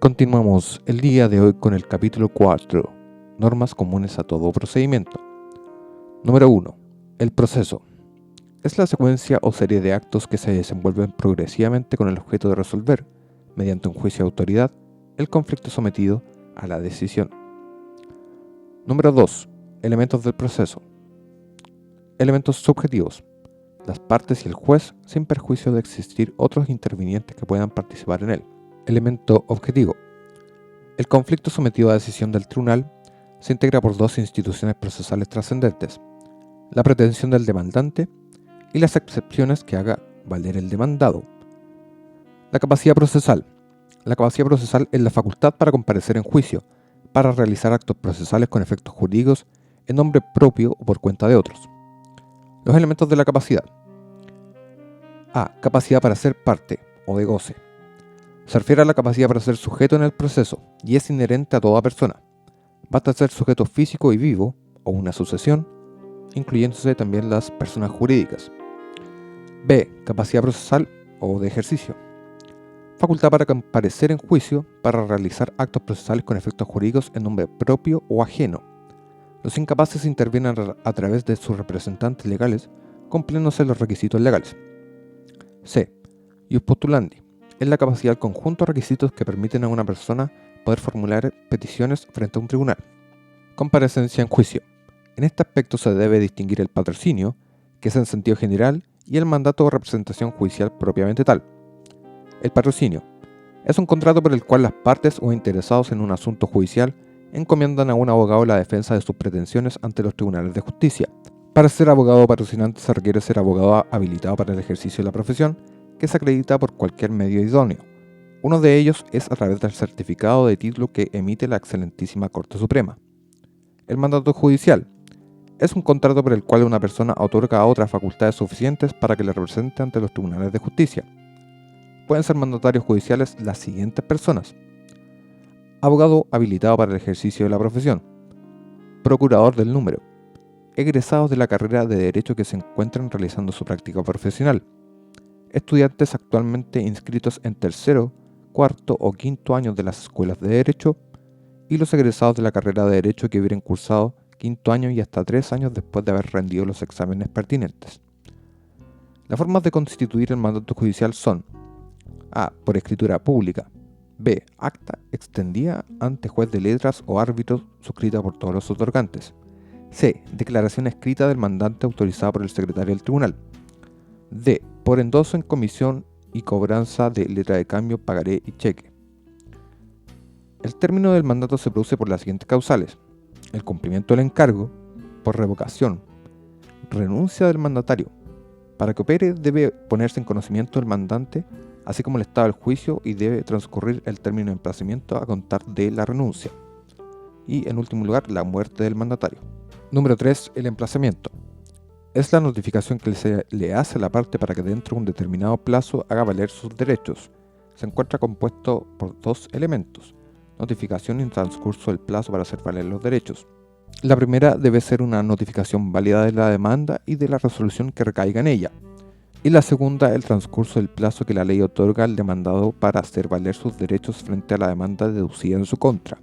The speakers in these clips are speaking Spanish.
Continuamos el día de hoy con el capítulo 4, normas comunes a todo procedimiento. Número 1. El proceso. Es la secuencia o serie de actos que se desenvuelven progresivamente con el objeto de resolver, mediante un juicio de autoridad, el conflicto sometido a la decisión. Número 2. Elementos del proceso. Elementos subjetivos. Las partes y el juez, sin perjuicio de existir otros intervinientes que puedan participar en él. Elemento objetivo. El conflicto sometido a decisión del tribunal se integra por dos instituciones procesales trascendentes: la pretensión del demandante y las excepciones que haga valer el demandado. La capacidad procesal. La capacidad procesal es la facultad para comparecer en juicio, para realizar actos procesales con efectos jurídicos en nombre propio o por cuenta de otros. Los elementos de la capacidad. A. Capacidad para ser parte o de goce. Se refiere a la capacidad para ser sujeto en el proceso y es inherente a toda persona. Basta ser sujeto físico y vivo o una sucesión, incluyéndose también las personas jurídicas. B. Capacidad procesal o de ejercicio. Facultad para comparecer en juicio para realizar actos procesales con efectos jurídicos en nombre propio o ajeno. Los incapaces intervienen a través de sus representantes legales, cumpliéndose los requisitos legales. C. Ius postulandi. Es la capacidad del conjunto de requisitos que permiten a una persona poder formular peticiones frente a un tribunal. Comparecencia en juicio. En este aspecto se debe distinguir el patrocinio, que es en sentido general, y el mandato de representación judicial propiamente tal. El patrocinio es un contrato por el cual las partes o interesados en un asunto judicial encomiendan a un abogado la defensa de sus pretensiones ante los tribunales de justicia. Para ser abogado patrocinante se requiere ser abogado habilitado para el ejercicio de la profesión, que se acredita por cualquier medio idóneo. Uno de ellos es a través del certificado de título que emite la Excelentísima Corte Suprema. El mandato judicial es un contrato por el cual una persona otorga a otra facultades suficientes para que le represente ante los tribunales de justicia. Pueden ser mandatarios judiciales las siguientes personas: abogado habilitado para el ejercicio de la profesión, procurador del número, egresados de la carrera de Derecho que se encuentran realizando su práctica profesional, estudiantes actualmente inscritos en tercero, cuarto o quinto años de las escuelas de Derecho y los egresados de la carrera de Derecho que hubieran cursado quinto año y hasta 3 años después de haber rendido los exámenes pertinentes. Las formas de constituir el mandato judicial son: A. Por escritura pública. B. Acta extendida ante juez de letras o árbitro suscrita por todos los otorgantes. C. Declaración escrita del mandante autorizada por el secretario del tribunal. D. Por endoso en comisión y cobranza de letra de cambio, pagaré y cheque. El término del mandato se produce por las siguientes causales: el cumplimiento del encargo, por revocación, renuncia del mandatario. Para que opere debe ponerse en conocimiento del mandante, así como el estado del juicio, y debe transcurrir el término de emplazamiento a contar de la renuncia. Y en último lugar, la muerte del mandatario. Número 3. El emplazamiento. Es la notificación que se le hace a la parte para que dentro de un determinado plazo haga valer sus derechos. Se encuentra compuesto por dos elementos: notificación y transcurso del plazo para hacer valer los derechos. La primera debe ser una notificación válida de la demanda y de la resolución que recaiga en ella. Y la segunda, el transcurso del plazo que la ley otorga al demandado para hacer valer sus derechos frente a la demanda deducida en su contra.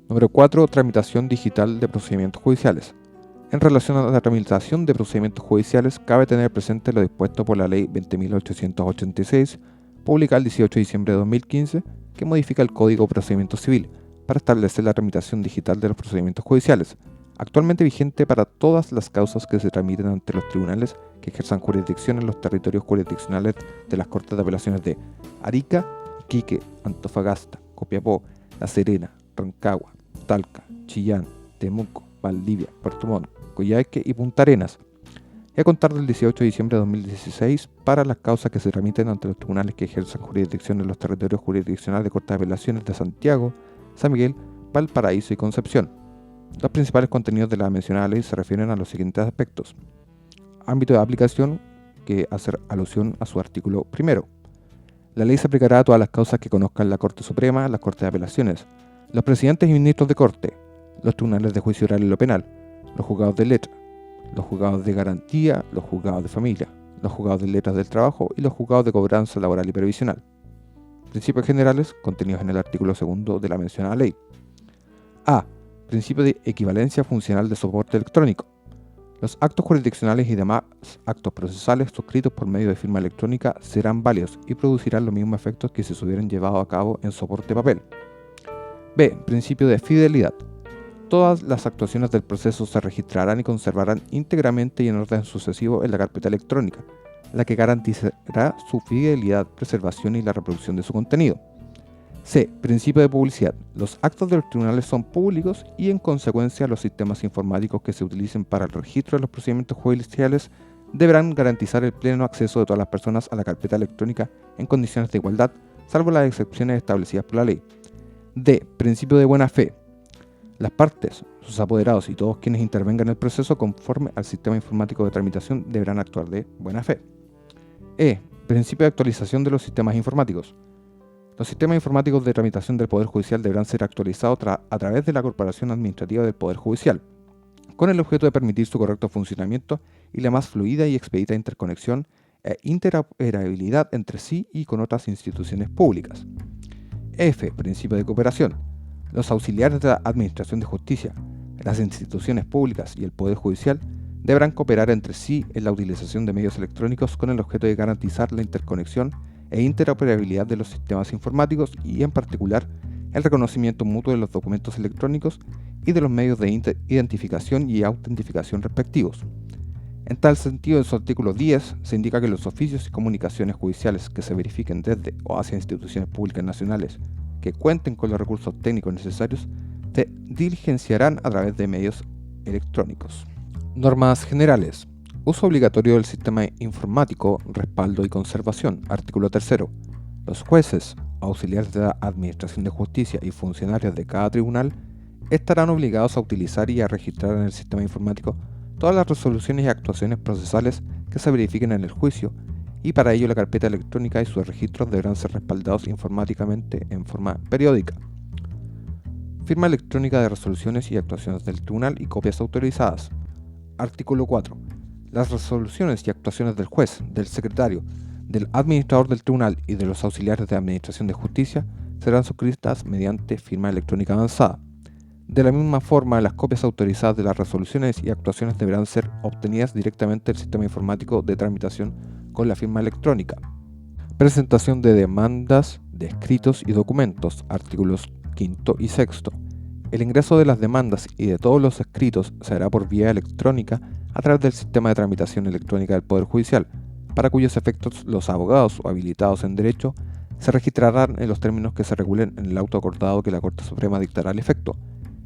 Número 4. Tramitación digital de procedimientos judiciales. En relación a la tramitación de procedimientos judiciales, cabe tener presente lo dispuesto por la Ley 20.886, publicada el 18 de diciembre de 2015, que modifica el Código de Procedimiento Civil para establecer la tramitación digital de los procedimientos judiciales, actualmente vigente para todas las causas que se tramiten ante los tribunales que ejerzan jurisdicción en los territorios jurisdiccionales de las Cortes de Apelaciones de Arica, Iquique, Antofagasta, Copiapó, La Serena, Rancagua, Talca, Chillán, Temuco, Valdivia, Puerto Montt, Coyhaique y Punta Arenas, y a contar del 18 de diciembre de 2016 para las causas que se tramiten ante los tribunales que ejerzan jurisdicción en los territorios jurisdiccionales de Cortes de Apelaciones de Santiago, San Miguel, Valparaíso y Concepción. Los principales contenidos de la mencionada ley se refieren a los siguientes aspectos: ámbito de aplicación, que hace alusión a su artículo primero. La ley se aplicará a todas las causas que conozcan la Corte Suprema, las Cortes de Apelaciones, los presidentes y ministros de Corte, los tribunales de juicio oral y lo penal, los juzgados de letra, los juzgados de garantía, los juzgados de familia, los juzgados de letras del trabajo y los juzgados de cobranza laboral y previsional. Principios generales contenidos en el artículo 2 de la mencionada ley. A. Principio de equivalencia funcional de soporte electrónico. Los actos jurisdiccionales y demás actos procesales suscritos por medio de firma electrónica serán válidos y producirán los mismos efectos que si se hubieran llevado a cabo en soporte papel. B. Principio de fidelidad. Todas las actuaciones del proceso se registrarán y conservarán íntegramente y en orden sucesivo en la carpeta electrónica, la que garantizará su fidelidad, preservación y la reproducción de su contenido. C. Principio de publicidad. Los actos de los tribunales son públicos y en consecuencia los sistemas informáticos que se utilicen para el registro de los procedimientos judiciales deberán garantizar el pleno acceso de todas las personas a la carpeta electrónica en condiciones de igualdad, salvo las excepciones establecidas por la ley. D. Principio de buena fe. Las partes, sus apoderados y todos quienes intervengan en el proceso conforme al sistema informático de tramitación deberán actuar de buena fe. E. Principio de actualización de los sistemas informáticos. Los sistemas informáticos de tramitación del Poder Judicial deberán ser actualizados a través de la Corporación Administrativa del Poder Judicial, con el objeto de permitir su correcto funcionamiento y la más fluida y expedita interconexión e interoperabilidad entre sí y con otras instituciones públicas. F. Principio de cooperación. Los auxiliares de la Administración de Justicia, las instituciones públicas y el Poder Judicial deberán cooperar entre sí en la utilización de medios electrónicos con el objeto de garantizar la interconexión e interoperabilidad de los sistemas informáticos y, en particular, el reconocimiento mutuo de los documentos electrónicos y de los medios de identificación y autentificación respectivos. En tal sentido, en su artículo 10 se indica que los oficios y comunicaciones judiciales que se verifiquen desde o hacia instituciones públicas nacionales que cuenten con los recursos técnicos necesarios se diligenciarán a través de medios electrónicos. Normas generales. Uso obligatorio del sistema informático, respaldo y conservación. Artículo 3. Los jueces, auxiliares de la Administración de Justicia y funcionarios de cada tribunal estarán obligados a utilizar y a registrar en el sistema informático todas las resoluciones y actuaciones procesales que se verifiquen en el juicio, y para ello la carpeta electrónica y sus registros deberán ser respaldados informáticamente en forma periódica. Firma electrónica de resoluciones y actuaciones del tribunal y copias autorizadas. Artículo 4. Las resoluciones y actuaciones del juez, del secretario, del administrador del tribunal y de los auxiliares de administración de justicia serán suscritas mediante firma electrónica avanzada. De la misma forma, las copias autorizadas de las resoluciones y actuaciones deberán ser obtenidas directamente del sistema informático de tramitación con la firma electrónica. Presentación de demandas, de escritos y documentos. Artículos 5 y 6. El ingreso de las demandas y de todos los escritos se hará por vía electrónica a través del sistema de tramitación electrónica del Poder Judicial, para cuyos efectos los abogados o habilitados en derecho se registrarán en los términos que se regulen en el auto acordado que la Corte Suprema dictará al efecto.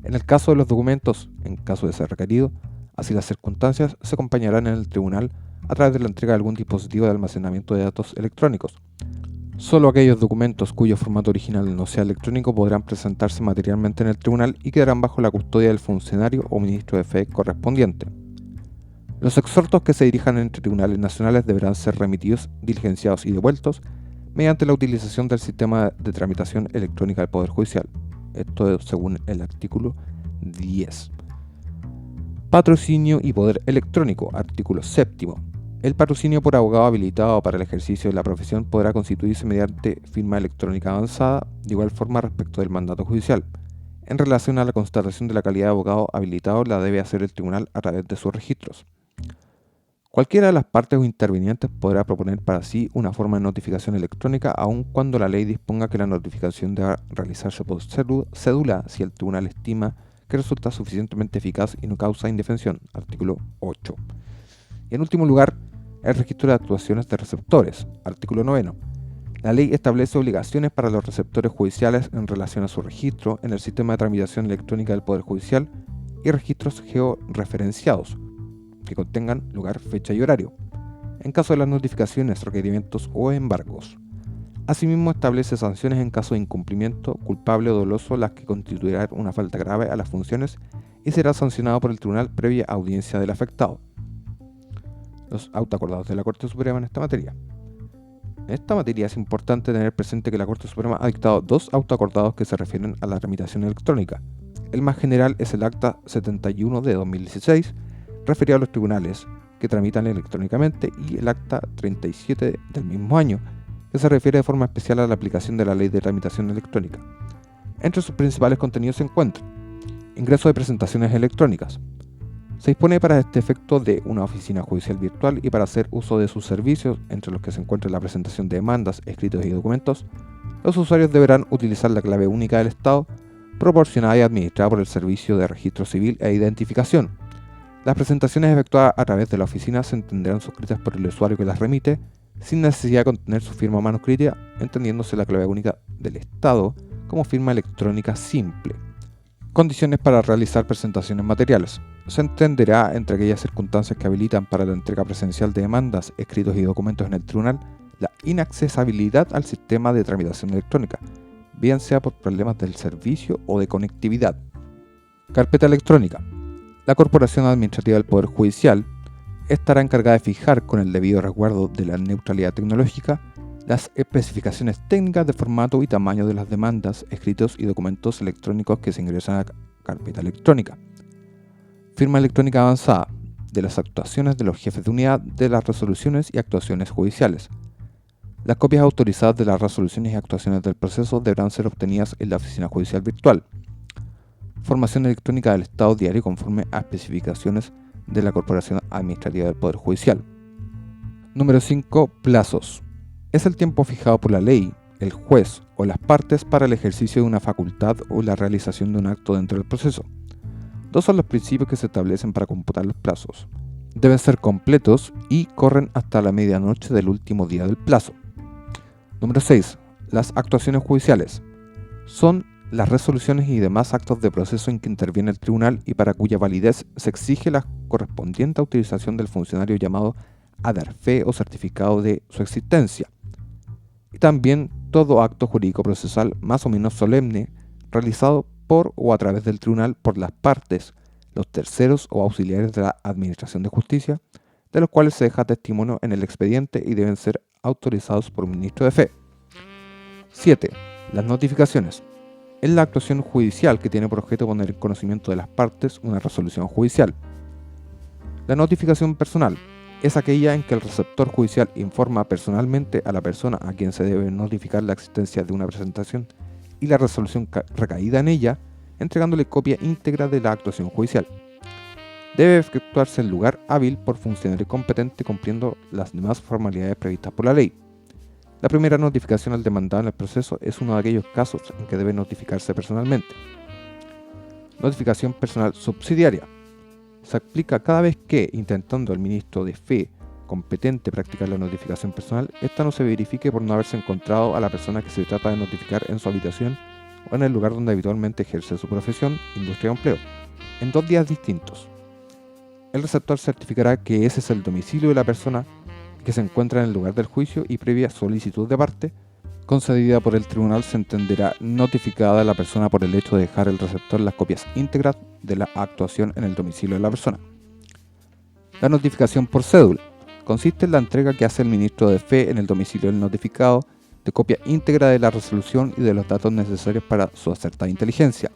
En el caso de los documentos, en caso de ser requerido, así las circunstancias, se acompañarán en el tribunal a través de la entrega de algún dispositivo de almacenamiento de datos electrónicos. Solo aquellos documentos cuyo formato original no sea electrónico podrán presentarse materialmente en el tribunal y quedarán bajo la custodia del funcionario o ministro de fe correspondiente. Los exhortos que se dirijan entre tribunales nacionales deberán ser remitidos, diligenciados y devueltos mediante la utilización del sistema de tramitación electrónica del Poder Judicial. Esto es según el artículo 10. Patrocinio y poder electrónico. Artículo 7. El patrocinio por abogado habilitado para el ejercicio de la profesión podrá constituirse mediante firma electrónica avanzada, de igual forma respecto del mandato judicial. En relación a la constatación de la calidad de abogado habilitado, la debe hacer el tribunal a través de sus registros. Cualquiera de las partes o intervinientes podrá proponer para sí una forma de notificación electrónica, aun cuando la ley disponga que la notificación deba realizarse por cédula si el tribunal estima que resulta suficientemente eficaz y no causa indefensión. Artículo 8. Y en último lugar, el registro de actuaciones de receptores. Artículo 9. La ley establece obligaciones para los receptores judiciales en relación a su registro en el sistema de tramitación electrónica del Poder Judicial y registros georreferenciados que contengan lugar, fecha y horario, en caso de las notificaciones, requerimientos o embargos. Asimismo, establece sanciones en caso de incumplimiento culpable o doloso, las que constituirán una falta grave a las funciones y será sancionado por el tribunal previa audiencia del afectado. Los autoacordados de la Corte Suprema en esta materia. En esta materia es importante tener presente que la Corte Suprema ha dictado 2 autoacordados que se refieren a la tramitación electrónica. El más general es el Acta 71 de 2016, referido a los tribunales que tramitan electrónicamente, y el Acta 37 del mismo año, que se refiere de forma especial a la aplicación de la Ley de Tramitación Electrónica. Entre sus principales contenidos se encuentran: ingreso de presentaciones electrónicas. Se dispone para este efecto de una oficina judicial virtual y para hacer uso de sus servicios, entre los que se encuentra la presentación de demandas, escritos y documentos, los usuarios deberán utilizar la clave única del Estado, proporcionada y administrada por el Servicio de Registro Civil e Identificación. Las presentaciones efectuadas a través de la oficina se entenderán suscritas por el usuario que las remite, sin necesidad de contener su firma manuscrita, entendiéndose la clave única del Estado como firma electrónica simple. Condiciones para realizar presentaciones materiales. Se entenderá entre aquellas circunstancias que habilitan para la entrega presencial de demandas, escritos y documentos en el tribunal la inaccesibilidad al sistema de tramitación electrónica, bien sea por problemas del servicio o de conectividad. Carpeta electrónica. La Corporación Administrativa del Poder Judicial estará encargada de fijar, con el debido resguardo de la neutralidad tecnológica, las especificaciones técnicas de formato y tamaño de las demandas, escritos y documentos electrónicos que se ingresan a la carpeta electrónica. Firma electrónica avanzada. De las actuaciones de los jefes de unidad de las resoluciones y actuaciones judiciales. Las copias autorizadas de las resoluciones y actuaciones del proceso deberán ser obtenidas en la oficina judicial virtual. Formación electrónica del Estado diario conforme a especificaciones de la Corporación Administrativa del Poder Judicial. Número 5. Plazos. Es el tiempo fijado por la ley, el juez o las partes para el ejercicio de una facultad o la realización de un acto dentro del proceso. Dos son los principios que se establecen para computar los plazos. Deben ser completos y corren hasta la medianoche del último día del plazo. Número 6. Las actuaciones judiciales. Son las resoluciones y demás actos de proceso en que interviene el tribunal y para cuya validez se exige la correspondiente autorización del funcionario llamado a dar fe o certificado de su existencia. Y también todo acto jurídico procesal más o menos solemne realizado por o a través del tribunal por las partes, los terceros o auxiliares de la Administración de Justicia, de los cuales se deja testimonio en el expediente y deben ser autorizados por un ministro de fe. 7. Las notificaciones. Es la actuación judicial que tiene por objeto poner en conocimiento de las partes una resolución judicial. La notificación personal es aquella en que el receptor judicial informa personalmente a la persona a quien se debe notificar la existencia de una presentación y la resolución recaída en ella, entregándole copia íntegra de la actuación judicial. Debe efectuarse en lugar hábil por funcionario competente cumpliendo las demás formalidades previstas por la ley. La primera notificación al demandado en el proceso es uno de aquellos casos en que debe notificarse personalmente. Notificación personal subsidiaria. Se aplica cada vez que, intentando el ministro de fe competente practicar la notificación personal, esta no se verifique por no haberse encontrado a la persona que se trata de notificar en su habitación o en el lugar donde habitualmente ejerce su profesión, industria o empleo, en 2 días distintos. El receptor certificará que ese es el domicilio de la persona que se encuentra en el lugar del juicio y previa solicitud de parte, concedida por el tribunal, se entenderá notificada la persona por el hecho de dejar el receptor las copias íntegras de la actuación en el domicilio de la persona. La notificación por cédula consiste en la entrega que hace el ministro de fe en el domicilio del notificado de copia íntegra de la resolución y de los datos necesarios para su acertada inteligencia.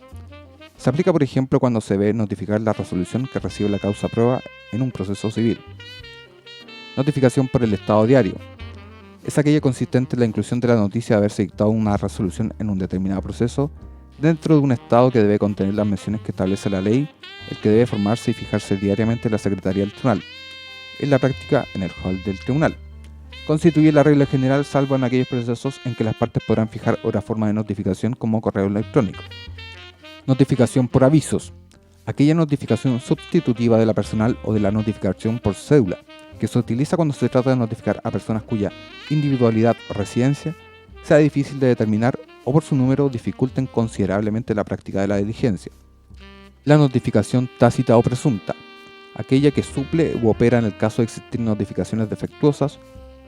Se aplica, por ejemplo, cuando se ve notificar la resolución que recibe la causa prueba en un proceso civil. Notificación por el estado diario. Es aquella consistente en la inclusión de la noticia de haberse dictado una resolución en un determinado proceso dentro de un estado que debe contener las menciones que establece la ley, el que debe formarse y fijarse diariamente en la Secretaría del Tribunal, en la práctica en el hall del tribunal. Constituye la regla general salvo en aquellos procesos en que las partes podrán fijar otra forma de notificación como correo electrónico. Notificación por avisos. Aquella notificación sustitutiva de la personal o de la notificación por cédula, que se utiliza cuando se trata de notificar a personas cuya individualidad o residencia sea difícil de determinar o por su número dificulten considerablemente la práctica de la diligencia. La notificación tácita o presunta, aquella que suple u opera en el caso de existir notificaciones defectuosas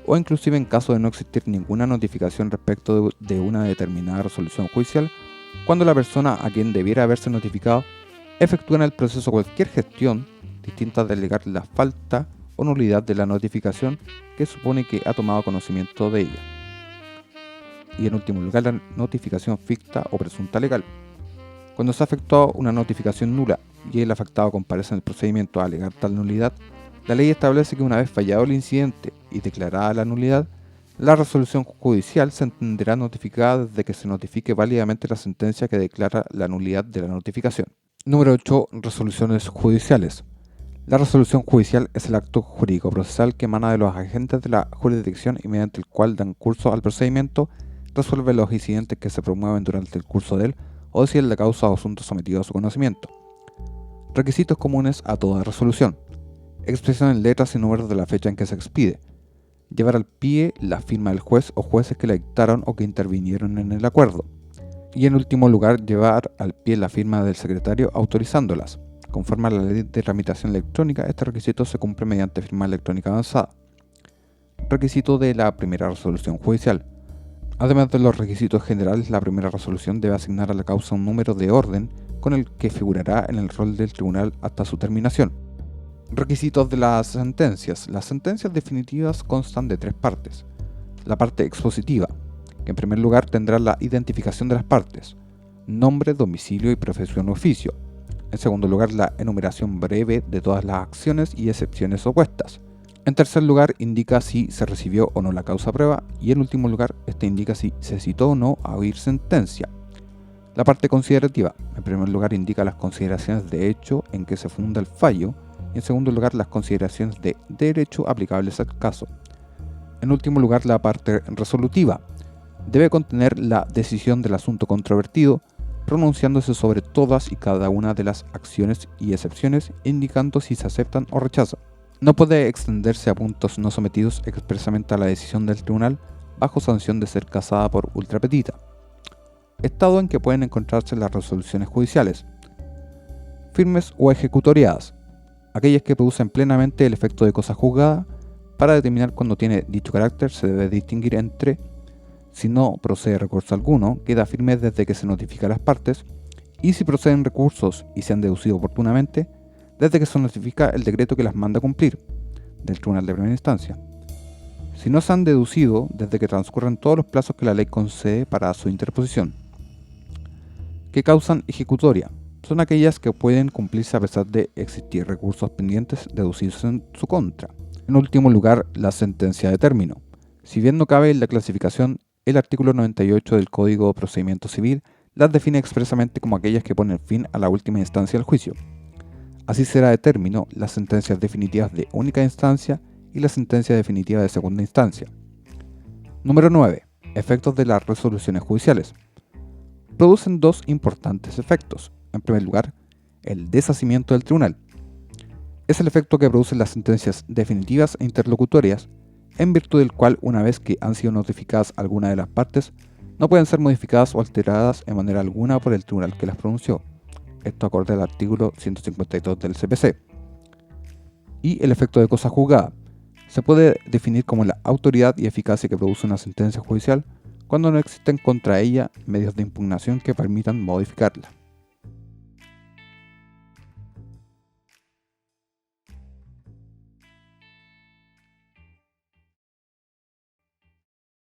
o inclusive en caso de no existir ninguna notificación respecto de una determinada resolución judicial, cuando la persona a quien debiera haberse notificado efectúa en el proceso cualquier gestión distinta de alegar la falta o nulidad de la notificación que supone que ha tomado conocimiento de ella. Y en último lugar, la notificación ficta o presunta legal. Cuando se ha efectuado una notificación nula y el afectado comparece en el procedimiento a alegar tal nulidad, la ley establece que una vez fallado el incidente y declarada la nulidad, La resolución judicial se entenderá notificada desde que se notifique válidamente la sentencia que declara la nulidad de la notificación. Número 8. Resoluciones judiciales. La resolución judicial es el acto jurídico procesal que emana de los agentes de la jurisdicción y mediante el cual dan curso al procedimiento, resuelve los incidentes que se promueven durante el curso de él o decide la causa o asunto sometido a su conocimiento. Requisitos comunes a toda resolución. Expresión en letras y números de la fecha en que se expide. Llevar al pie la firma del juez o jueces que la dictaron o que intervinieron en el acuerdo. Y en último lugar, llevar al pie la firma del secretario autorizándolas. Conforme a la ley de tramitación electrónica, este requisito se cumple mediante firma electrónica avanzada. Requisito de la primera resolución judicial. Además de los requisitos generales, la primera resolución debe asignar a la causa un número de orden con el que figurará en el rol del tribunal hasta su terminación. Requisitos de las sentencias. Las sentencias definitivas constan de 3 partes. La parte expositiva, que en primer lugar tendrá la identificación de las partes, nombre, domicilio y profesión u oficio. En segundo lugar, la enumeración breve de todas las acciones y excepciones opuestas. En tercer lugar, indica si se recibió o no la causa prueba. Y en último lugar, este indica si se citó o no a oír sentencia. La parte considerativa, en primer lugar, indica las consideraciones de hecho en que se funda el fallo. Y en segundo lugar, las consideraciones de derecho aplicables al caso. En último lugar, la parte resolutiva debe contener la decisión del asunto controvertido, pronunciándose sobre todas y cada una de las acciones y excepciones, indicando si se aceptan o rechazan. No puede extenderse a puntos no sometidos expresamente a la decisión del tribunal, bajo sanción de ser casada por ultra petita. Estado en que pueden encontrarse las resoluciones judiciales. Firmes o ejecutoriadas. Aquellas que producen plenamente el efecto de cosa juzgada. Para determinar cuándo tiene dicho carácter se debe distinguir entre: si no procede recurso alguno, queda firme desde que se notifica a las partes, y si proceden recursos y se han deducido oportunamente, desde que se notifica el decreto que las manda cumplir, del Tribunal de Primera Instancia. Si no se han deducido, desde que transcurren todos los plazos que la ley concede para su interposición. ¿Qué causan ejecutoria? Son aquellas que pueden cumplirse a pesar de existir recursos pendientes deducidos en su contra. En último lugar, la sentencia de término. Si bien no cabe en la clasificación, el artículo 98 del Código de Procedimiento Civil las define expresamente como aquellas que ponen fin a la última instancia del juicio. Así será de término las sentencias definitivas de única instancia y la sentencia definitiva de segunda instancia. Número 9. Efectos de las resoluciones judiciales. Producen 2 importantes efectos. En primer lugar, el deshacimiento del tribunal. Es el efecto que producen las sentencias definitivas e interlocutorias, en virtud del cual, una vez que han sido notificadas alguna de las partes, no pueden ser modificadas o alteradas en manera alguna por el tribunal que las pronunció. Esto acorde al artículo 152 del CPC. Y el efecto de cosa juzgada. Se puede definir como la autoridad y eficacia que produce una sentencia judicial cuando no existen contra ella medios de impugnación que permitan modificarla.